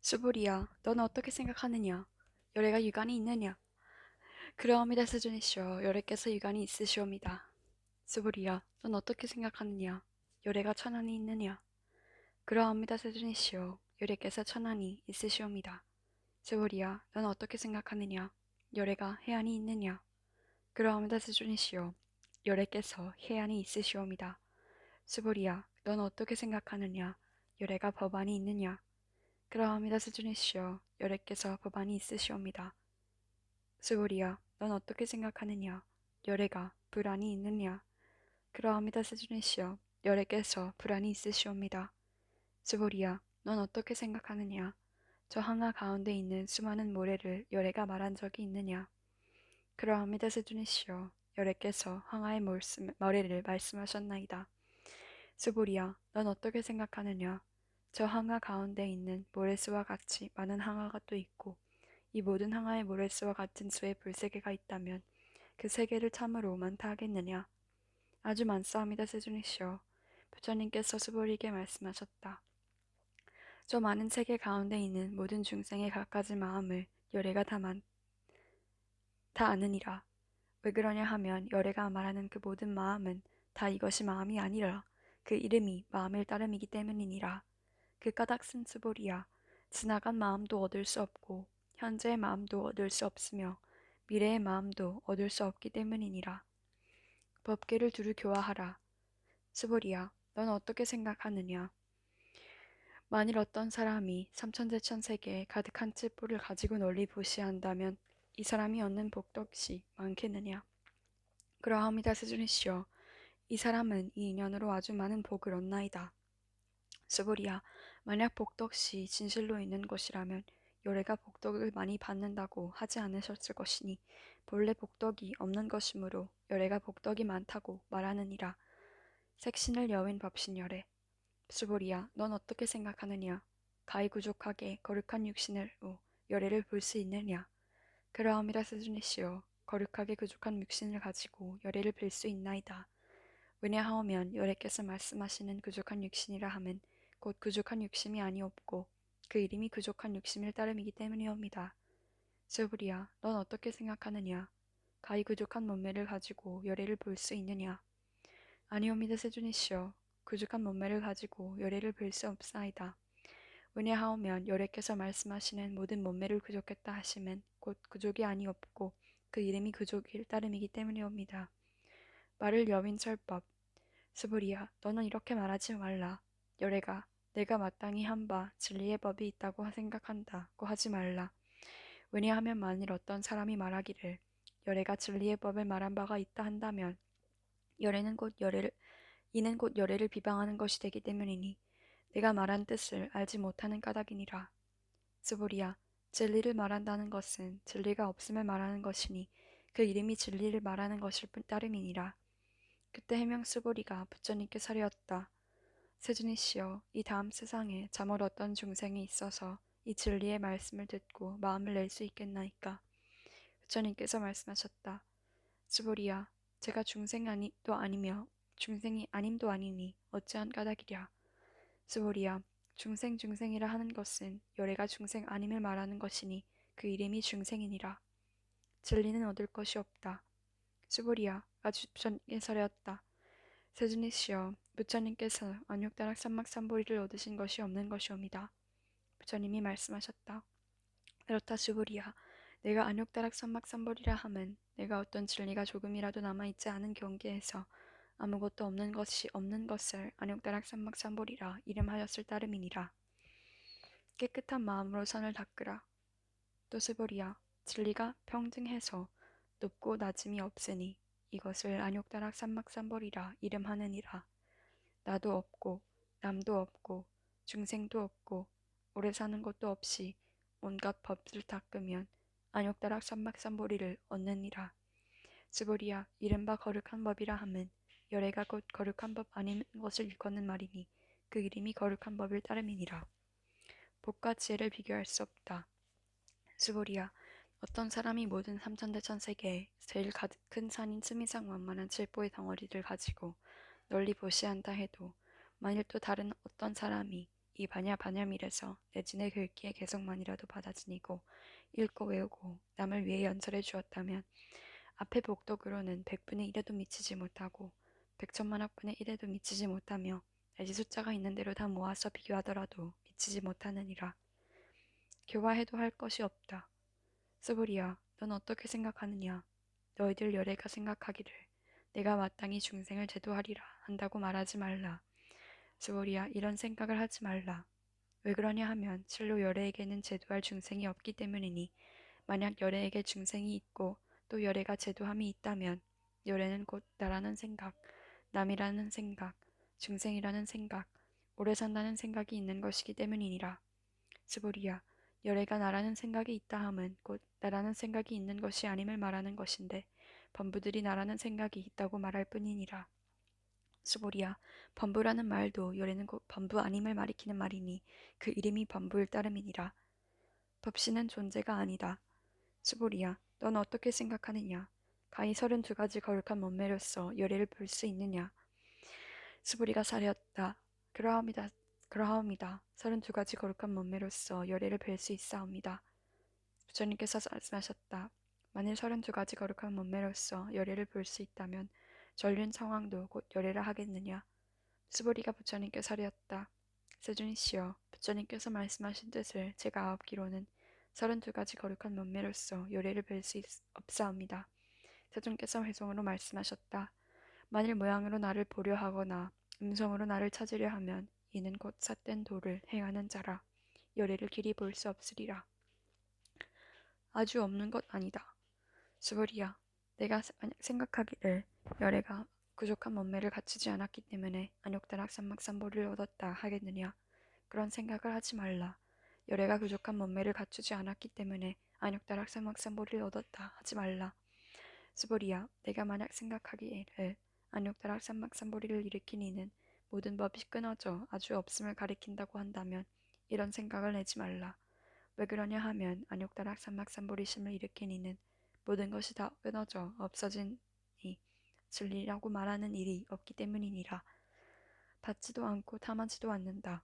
수불이야, 너는 어떻게 생각하느냐? 열애가 유관이 있느냐? 그러합니다, 세존이시여. 열애께서 유관이 있으시옵니다. 수불이야, 넌 어떻게 생각하느냐? 열애가 천한이 있느냐? 그러합니다, 세존이시여. 열애께서 천한이 있으시옵니다. 수불이야, 넌 어떻게 생각하느냐? 열애가 해안이 있느냐? 그러합니다, 세존이시여. 열애께서 해안이 있으시옵니다. 수불이야, 넌 어떻게 생각하느냐? 열애가 법안이 있느냐? 그러합니다, 세존이시여. 열애께서 법안이 있으시옵니다. 스불이야, 넌 어떻게 생각하느냐? 열애가 불안이 있느냐? 그러합니다, 세존이시여. 열애께서 불안이 있으시옵니다. 스불이야, 넌 어떻게 생각하느냐? 저 항아 가운데 있는 수많은 모래를 열애가 말한 적이 있느냐? 그러합니다, 세존이시여. 열애께서 항아의 모래를 말씀하셨나이다. 스불이야, 넌 어떻게 생각하느냐? 저 항아 가운데 있는 모래수와 같이 많은 항아가 또 있고 이 모든 항아의 모래수와 같은 수의 불세계가 있다면 그 세계를 참으로 많다 하겠느냐? 아주 많사옵니다, 세존이시여. 부처님께서 수보리에게 말씀하셨다. 저 많은 세계 가운데 있는 모든 중생의 갖가지 마음을 열애가 다 아느니라. 왜 그러냐 하면 열애가 말하는 그 모든 마음은 다 이것이 마음이 아니라 그 이름이 마음일 따름이기 때문이니라. 그 까닭은 수보리야. 지나간 마음도 얻을 수 없고 현재의 마음도 얻을 수 없으며 미래의 마음도 얻을 수 없기 때문이니라. 법계를 두루 교화하라. 수보리야, 넌 어떻게 생각하느냐? 만일 어떤 사람이 삼천대천세계에 가득한 칠보를 가지고 널리 보시한다면 이 사람이 얻는 복덕이 많겠느냐? 그러하옵니다, 세존이시여. 이 사람은 이 인연으로 아주 많은 복을 얻나이다. 수보리야, 만약 복덕이 진실로 있는 것이라면 열애가 복덕을 많이 받는다고 하지 않으셨을 것이니 본래 복덕이 없는 것이므로 열애가 복덕이 많다고 말하느니라. 색신을 여윈 법신열애. 수보리야, 넌 어떻게 생각하느냐? 가히 구족하게 거룩한 육신으로 열애를 볼 수 있느냐? 그러함이라 세존이시여. 거룩하게 구족한 육신을 가지고 열애를 볼 수 있나이다. 왜냐하오면 열애께서 말씀하시는 구족한 육신이라 함은 곧 구족한 육심이 아니옵고 그 이름이 구족한 육심일 따름이기 때문이옵니다. 수부리야, 넌 어떻게 생각하느냐? 가히 구족한 몸매를 가지고 열애를 볼 수 있느냐? 아니옵니다, 세존이시여. 구족한 몸매를 가지고 열애를 볼 수 없사이다. 왜냐하오면 열애께서 말씀하시는 모든 몸매를 구족했다 하심은 곧 구족이 아니옵고 그 이름이 구족일 따름이기 때문이옵니다. 말을 여윈 설법. 스불이야, 너는 이렇게 말하지 말라. 열애가 내가 마땅히 한 바 진리의 법이 있다고 생각한다고 하지 말라. 왜냐하면 만일 어떤 사람이 말하기를 열애가 진리의 법을 말한 바가 있다 한다면 이는 곧 열애를 비방하는 것이 되기 때문이니 내가 말한 뜻을 알지 못하는 까닭이니라. 스불이야, 진리를 말한다는 것은 진리가 없음을 말하는 것이니 그 이름이 진리를 말하는 것일 뿐 따름이니라. 그때 해명스보리가 부처님께 사려었다. 세준이시여, 이 다음 세상에 잠옷 어떤 중생이 있어서 이 진리의 말씀을 듣고 마음을 낼 수 있겠나이까? 부처님께서 말씀하셨다. 스보리야, 제가 중생도 아니며 중생이 아님도 아니니 어찌한 까닭이랴. 스보리야, 중생이라 하는 것은 열애가 중생 아님을 말하는 것이니 그 이름이 중생이니라. 진리는 얻을 것이 없다. 스보리야, 아주 부처님께 사려었다. 세준이시여, 부처님께서 안욕다락 삼막삼보리를 얻으신 것이 없는 것이옵니다. 부처님이 말씀하셨다. 그렇다 주부리야, 내가 안욕다락 삼막삼보리라 함은 내가 어떤 진리가 조금이라도 남아있지 않은 경계에서 아무것도 없는 것을 안욕다락 삼막삼보리라 이름하였을 따름이니라. 깨끗한 마음으로 선을 닦으라. 또 스보리야, 진리가 평등해서 높고 낮음이 없으니 이것을 안욕다락 삼막삼보리라 이름하느니라. 나도 없고 남도 없고 중생도 없고 오래 사는 것도 없이 온갖 법을 닦으면 안욕다락 삼박삼보리를 얻느니라. 스보리야, 이른바 거룩한 법이라 함은 열애가 곧 거룩한 법 아닌 것을 일컫는 말이니 그 이름이 거룩한 법일 따름이니라. 복과 지혜를 비교할 수 없다. 스보리야, 어떤 사람이 모든 삼천대천세계에 제일 큰 산인 스미상 만만한 칠보의 덩어리를 가지고 널리 보시한다 해도 만일 또 다른 어떤 사람이 이 반야반야밀에서 내진의 글귀에 개성만이라도 받아지니고 읽고 외우고 남을 위해 연설해 주었다면 앞의 복덕으로는 100분의 1에도 미치지 못하고 100천만억분의 1에도 미치지 못하며 내지 숫자가 있는 대로 다 모아서 비교하더라도 미치지 못하느니라. 교화해도 할 것이 없다. 스보리야, 넌 어떻게 생각하느냐? 너희들 열애가 생각하기를 내가 마땅히 중생을 제도하리라 한다고 말하지 말라. 스보리야, 이런 생각을 하지 말라. 왜 그러냐 하면 실로 열애에게는 제도할 중생이 없기 때문이니 만약 열애에게 중생이 있고 또 열애가 제도함이 있다면 열애는 곧 나라는 생각, 남이라는 생각, 중생이라는 생각, 오래 산다는 생각이 있는 것이기 때문이니라. 스보리야, 열애가 나라는 생각이 있다 함은 곧 나라는 생각이 있는 것이 아님을 말하는 것인데 범부들이 나라는 생각이 있다고 말할 뿐이니라. 스보리야, 범부라는 말도 열애는 곧 범부 아님을 가리키는 말이니 그 이름이 범부일 따름이니라. 법신은 존재가 아니다. 스보리야, 넌 어떻게 생각하느냐? 가히 32가지 거룩한 몸매로서 열애를 볼 수 있느냐? 스보리가 사렸다. 그러하옵니다. 그러하옵니다. 32가지 거룩한 몸매로서 열애를 뵐 수 있사옵니다. 부처님께서 말씀하셨다. 만일 32가지 거룩한 몸매로서 열애를 볼 수 있다면 전륜 상황도 곧 열애를 하겠느냐? 스보리가 부처님께 사리었다. 세존이시여, 부처님께서 말씀하신 뜻을 제가 아옵기로는 32가지 거룩한 몸매로서 열애를 뵐 수 없사옵니다. 세존께서 회성으로 말씀하셨다. 만일 모양으로 나를 보려 하거나 음성으로 나를 찾으려 하면 이는 곧 삿된 도를 행하는 자라. 열애를 길이 볼 수 없으리라. 아주 없는 것 아니다. 스보리야, 내가 만약 생각하기를 열애가 부족한 몸매를 갖추지 않았기 때문에 안욕다락 삼막삼보를 얻었다 하겠느냐? 그런 생각을 하지 말라. 열애가 부족한 몸매를 갖추지 않았기 때문에 안욕다락 삼막삼보를 얻었다 하지 말라. 스보리야, 내가 만약 생각하기를 안욕다락 삼막삼보리를 일으킨 이는 모든 법이 끊어져 아주 없음을 가리킨다고 한다면 이런 생각을 내지 말라. 왜 그러냐 하면 안욕다락 삼막삼보리심을 일으킨 이는 모든 것이 다 끊어져 없어진 이 진리라고 말하는 일이 없기 때문이니라. 받지도 않고 탐하지도 않는다.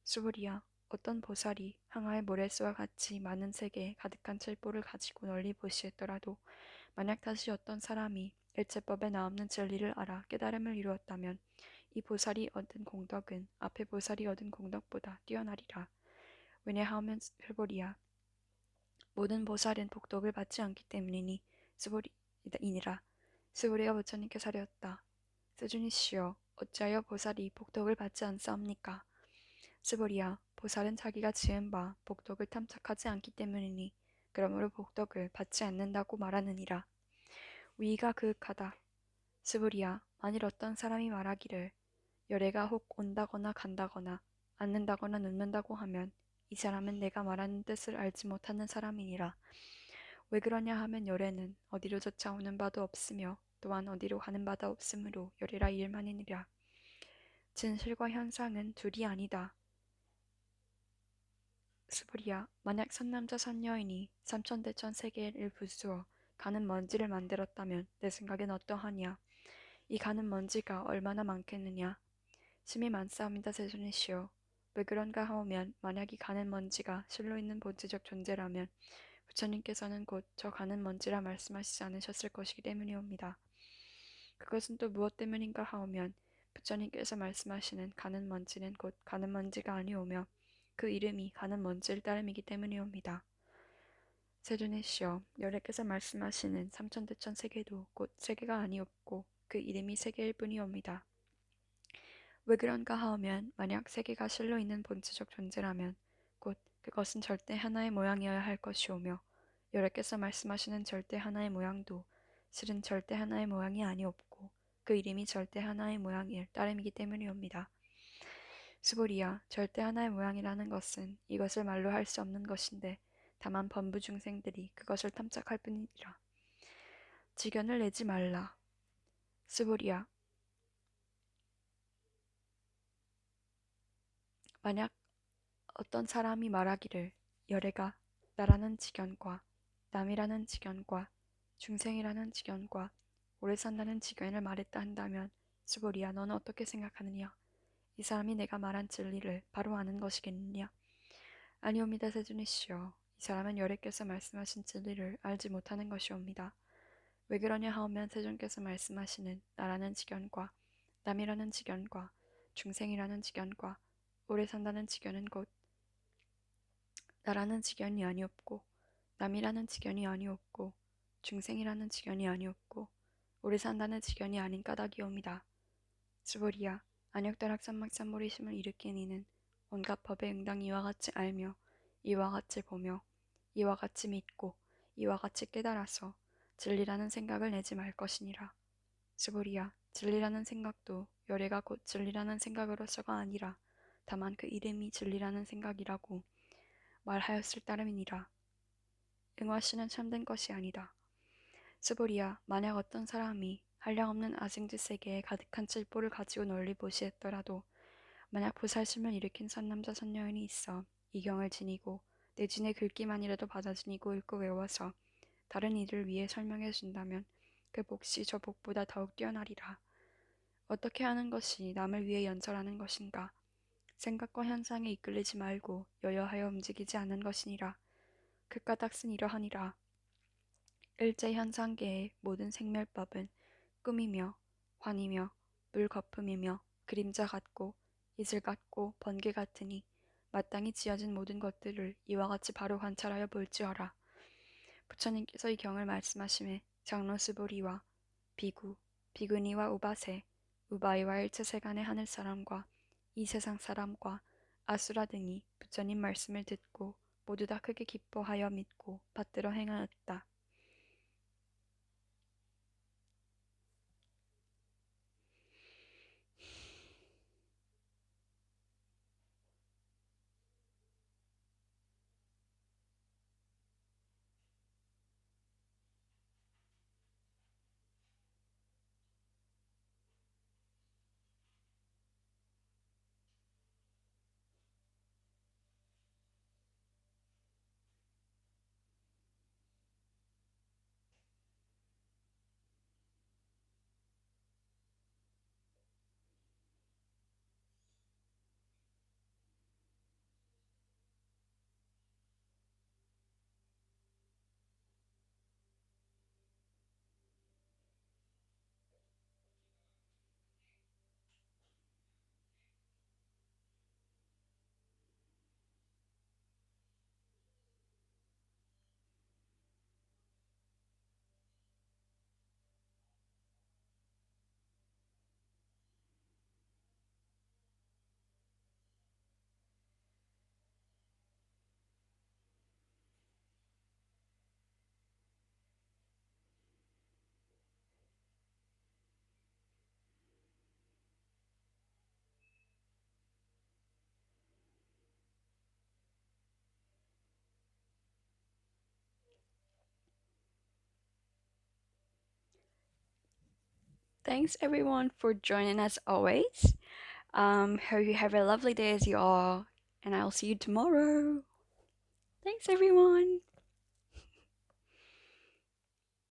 수불이야, 어떤 보살이 항아의 모래수와 같이 많은 세계에 가득한 칠보를 가지고 널리 보시했더라도 만약 다시 어떤 사람이 일체법에 나없는 진리를 알아 깨달음을 이루었다면 이 보살이 얻은 공덕은 앞에 보살이 얻은 공덕보다 뛰어나리라. 왜냐하면 스보리야, 모든 보살은 복덕을 받지 않기 때문이니 스보리이니라. 스보리가 부처님께 사려었다. 세준이시여, 어찌하여 보살이 복덕을 받지 않사옵니까? 스보리야, 보살은 자기가 지은 바 복덕을 탐착하지 않기 때문이니 그러므로 복덕을 받지 않는다고 말하느니라. 위가 그윽하다. 스보리야, 만일 어떤 사람이 말하기를 열애가 혹 온다거나 간다거나 앉는다거나 눕는다고 하면 이 사람은 내가 말하는 뜻을 알지 못하는 사람이니라. 왜 그러냐 하면 열애는 어디로 쫓아오는 바도 없으며 또한 어디로 가는 바도 없으므로 열애라 일만이니라. 진실과 현상은 둘이 아니다. 스보리야, 만약 선남자 선여인이 삼천대천 세계를 부수어 가는 먼지를 만들었다면 내 생각엔 어떠하냐? 이 가는 먼지가 얼마나 많겠느냐? 심히 많사옵니다, 세존이시여. 왜 그런가 하오면 만약 이 가는 먼지가 실로 있는 본질적 존재라면 부처님께서는 곧 저 가는 먼지라 말씀하시지 않으셨을 것이기 때문이옵니다. 그것은 또 무엇 때문인가 하오면 부처님께서 말씀하시는 가는 먼지는 곧 가는 먼지가 아니오며 그 이름이 가는 먼지를 따름이기 때문이옵니다. 세존이시여, 열애께서 말씀하시는 삼천대천 세계도 곧 세계가 아니옵고 그 이름이 세계일 뿐이옵니다. 왜 그런가 하오면 만약 세계가 실로 있는 본질적 존재라면 곧 그것은 절대 하나의 모양이어야 할 것이오며 열애께서 말씀하시는 절대 하나의 모양도 실은 절대 하나의 모양이 아니옵고 그 이름이 절대 하나의 모양일 따름이기 때문이옵니다. 스보리야, 절대 하나의 모양이라는 것은 이것을 말로 할 수 없는 것인데 다만 범부 중생들이 그것을 탐착할 뿐이라. 지견을 내지 말라. 스보리야, 만약 어떤 사람이 말하기를 열애가 나라는 지견과 남이라는 지견과 중생이라는 지견과 오래 산다는 지견을 말했다 한다면 스보리야, 너는 어떻게 생각하느냐? 이 사람이 내가 말한 진리를 바로 아는 것이겠느냐? 아니옵니다, 세존이시여. 이 사람은 여래께서 말씀하신 진리를 알지 못하는 것이옵니다. 왜 그러냐 하오면 세존께서 말씀하시는 나라는 직연과 남이라는 직연과 중생이라는 직연과 오래 산다는 직연은 곧 나라는 직연이 아니옵고 남이라는 직연이 아니옵고 중생이라는 직연이 아니옵고 오래 산다는 직연이 아닌 까닭이옵니다. 스보리야 안역다락산막산모리심을 일으킨 이는 온갖 법에 응당 이와 같이 알며 이와 같이 보며 이와 같이 믿고 이와 같이 깨달아서 진리라는 생각을 내지 말 것이니라. 스보리야 진리라는 생각도 열애가 곧 진리라는 생각으로서가 아니라 다만 그 이름이 진리라는 생각이라고 말하였을 따름이니라. 응화씨는 참된 것이 아니다. 스보리야 만약 어떤 사람이 한량없는 아생즈 세계에 가득한 칠보를 가지고 널리 보시했더라도 만약 보살심을 일으킨 선남자 선여인이 있어 이 경을 지니고 내진의 글귀만이라도 받아 지니고 읽고 외워서 다른 이를 위해 설명해 준다면 그 복이 저 복보다 더욱 뛰어나리라. 어떻게 하는 것이 남을 위해 연설하는 것인가? 생각과 현상에 이끌리지 말고 여여하여 움직이지 않는 것이니라. 그 까닭은 이러하니라. 일제 현상계의 모든 생멸법은 꿈이며 환이며 물거품이며 그림자 같고 이슬 같고 번개 같으니 마땅히 지어진 모든 것들을 이와 같이 바로 관찰하여 볼지어라. 부처님께서 이 경을 말씀하심에 장로 스보리와 비구, 비구니와 우바세, 우바이와 일체 세간의 하늘 사람과 이 세상 사람과 아수라 등이 부처님 말씀을 듣고 모두 다 크게 기뻐하여 믿고 받들어 행하였다. Thanks everyone for joining us always. Hope you have a lovely day as you all, and I'll see you tomorrow. Thanks everyone.